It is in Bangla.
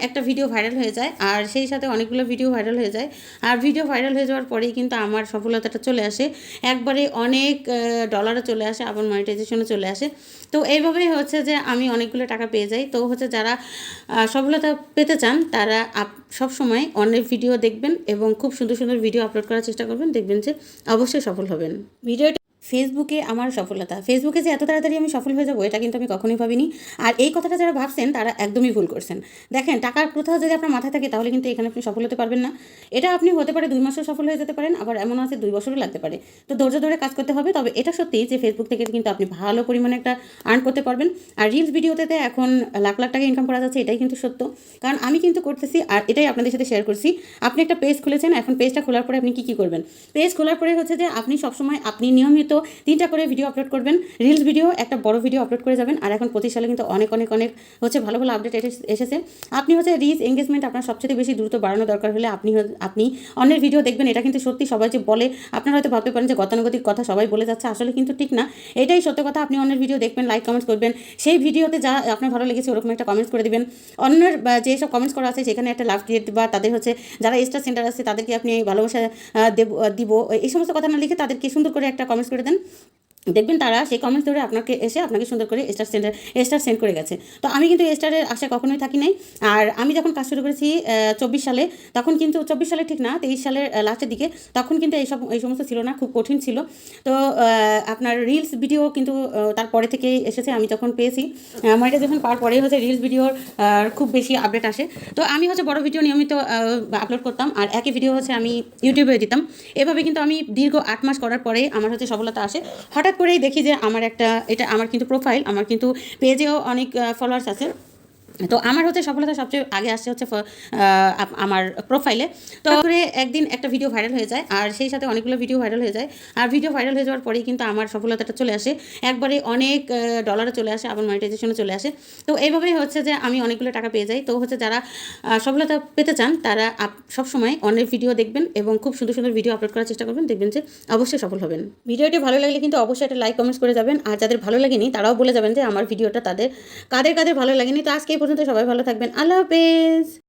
একটা ভিডিও ভাইরাল হয়ে যায় আর সেই সাথে অনেকগুলো ভিডিও ভাইরাল হয়ে যায় আর ভিডিও ভাইরাল হয়ে যাওয়ার পরেই কিন্তু আমার সফলতাটা চলে আসে একবারে অনেক ডলারও চলে আসে আবার মনিটাইজেশনও চলে আসে। তো এইভাবেই হচ্ছে যে আমি অনেকগুলো টাকা পেয়ে যাই। তো হচ্ছে যারা সফলতা পেতে চান তারা সব সময় অনেক ভিডিও দেখবেন এবং খুব সুন্দর সুন্দর ভিডিও আপলোড করার চেষ্টা করবেন, দেখবেন যে অবশ্যই সফল হবেন। ভিডিওটা ফেসবুকে আমার সফলতা, ফেসবুকে যে এত তাড়াতাড়ি আমি সফল হয়ে যাবো এটা কিন্তু আমি কখনোই ভাবিনি। আর এই কথাটা যারা ভাবছেন তারা একদমই ভুল করছেন। দেখেন, টাকার কোথাও যদি আপনার মাথায় থাকে তাহলে কিন্তু এখানে আপনি সফল হতে পারবেন না। এটা আপনি হতে পারে 2 মাসেও সফল হয়ে যেতে পারেন, আবার এমন আছে 2 বছরও লাগতে পারে। তো ধৈর্য ধরে কাজ করতে হবে। তবে এটা সত্যি যে ফেসবুক থেকে কিন্তু আপনি ভালো পরিমাণে একটা আর্ন করতে পারবেন। আর রিলস ভিডিওতে এখন লাখ লাখ টাকা ইনকাম করা যাচ্ছে, এটাই কিন্তু সত্য। কারণ আমি কিন্তু করতেছি আর এটাই আপনাদের সাথে শেয়ার করছি। আপনি একটা পেজ খুলেছেন, এখন পেজটা খোলার পরে আপনি কী করবেন? পেজ খোলার পরে হচ্ছে যে আপনি সবসময় আপনি নিয়মিত 3টা করে ভিডিও আপলোড করবেন, রিলস ভিডিও, একটা বড় ভিডিও আপলোড করে যাবেন। আর এখন 25 সালে কিন্তু অনেক অনেক অনেক হচ্ছে ভালো ভালো আপডেট এসেছে। আপনি হচ্ছে রিচ এঙ্গেজমেন্ট আপনার সবচেয়ে বেশি দ্রুত বাড়ানো দরকার হলে আপনি অন্যের ভিডিও দেখবেন। এটা কিন্তু সত্যি, সবাই যে বলে আপনারা হয়তো ভাবতে পারেন যে গতানুগতিক কথা সবাই বলে যাচ্ছে, আসলে কিন্তু ঠিক না। এটাই সত্য কথা। আপনি অন্যের ভিডিও দেখবেন, লাইক কমেন্টস করবেন, সেই ভিডিওতে যা আপনার ভালো লেগেছে ওরকম একটা কমেন্টস করে দেবেন। অন্যের যেসব কমেন্টস করা আছে সেখানে একটা লাভ দিয়ে বা তাদের হচ্ছে যারা স্টার সেন্টার আছে তাদেরকে আপনি ভালোবাসা দিব, এই সমস্ত কথা না লিখে তাদেরকে সুন্দর করে একটা কমেন্টস করে দেন। দেখবেন তারা সেই কমেন্টস ধরে আপনাকে সুন্দর করে স্টার সেন্ড করে গেছে। তো আমি কিন্তু স্টারের আশা কখনোই থাকি নাই। আর আমি যখন কাজ শুরু করেছি 24 সালে, তখন কিন্তু 24 সালে ঠিক না, 23 সালের লাস্টের দিকে, তখন কিন্তু এই সমস্ত ছিল না, খুব কঠিন ছিল। তো আপনার রিলস ভিডিও কিন্তু তারপরে থেকেই এসেছে। আমি যখন পেয়েছি মনিটাইজেশন পাওয়ার পরেই হচ্ছে রিলস ভিডিওর খুব বেশি আপডেট আসে। তো আমি হচ্ছে বড় ভিডিও নিয়মিত আপলোড করতাম আর একই ভিডিও হচ্ছে আমি ইউটিউবে দিতাম। এভাবে কিন্তু আমি দীর্ঘ 8 মাস করার পরে আমার হচ্ছে সফলতা আসে। হঠাৎ করেই দেখি যে এটা আমার কিন্তু প্রোফাইল, আমার কিন্তু পেজেও অনেক ফলোয়ার্স আছে। তো আমার হচ্ছে সফলতা সবচেয়ে আগে আসছে হচ্ছে আমার প্রোফাইলে। তো করে একদিন একটা ভিডিও ভাইরাল হয়ে যায় আর সেই সাথে অনেকগুলো ভিডিও ভাইরাল হয়ে যায় আর ভিডিও ভাইরাল হয়ে যাওয়ার পরেই কিন্তু আমার সফলতাটা চলে আসে একবারে অনেক ডলারও চলে আসে আবার মনিটাইজেশনও চলে আসে। তো এইভাবেই হচ্ছে যে আমি অনেকগুলো টাকা পেয়ে যাই। তো হচ্ছে যারা সফলতা পেতে চান তারা সবসময় অনেক ভিডিও দেখবেন এবং খুব সুন্দর সুন্দর ভিডিও আপলোড করার চেষ্টা করবেন, দেখবেন যে অবশ্যই সফল হবেন। ভিডিওটি ভালো লাগলে কিন্তু অবশ্যই একটা লাইক কমেন্টস করে যাবেন। আর যাদের ভালো লাগেনি তারাও বলে যাবেন যে আমার ভিডিওটা কাদের কাদের ভালো লাগেনি। তো আজকে এই পর্যন্ত, সবাই ভালো থাকবেন। আল্লাহ হাফেজ।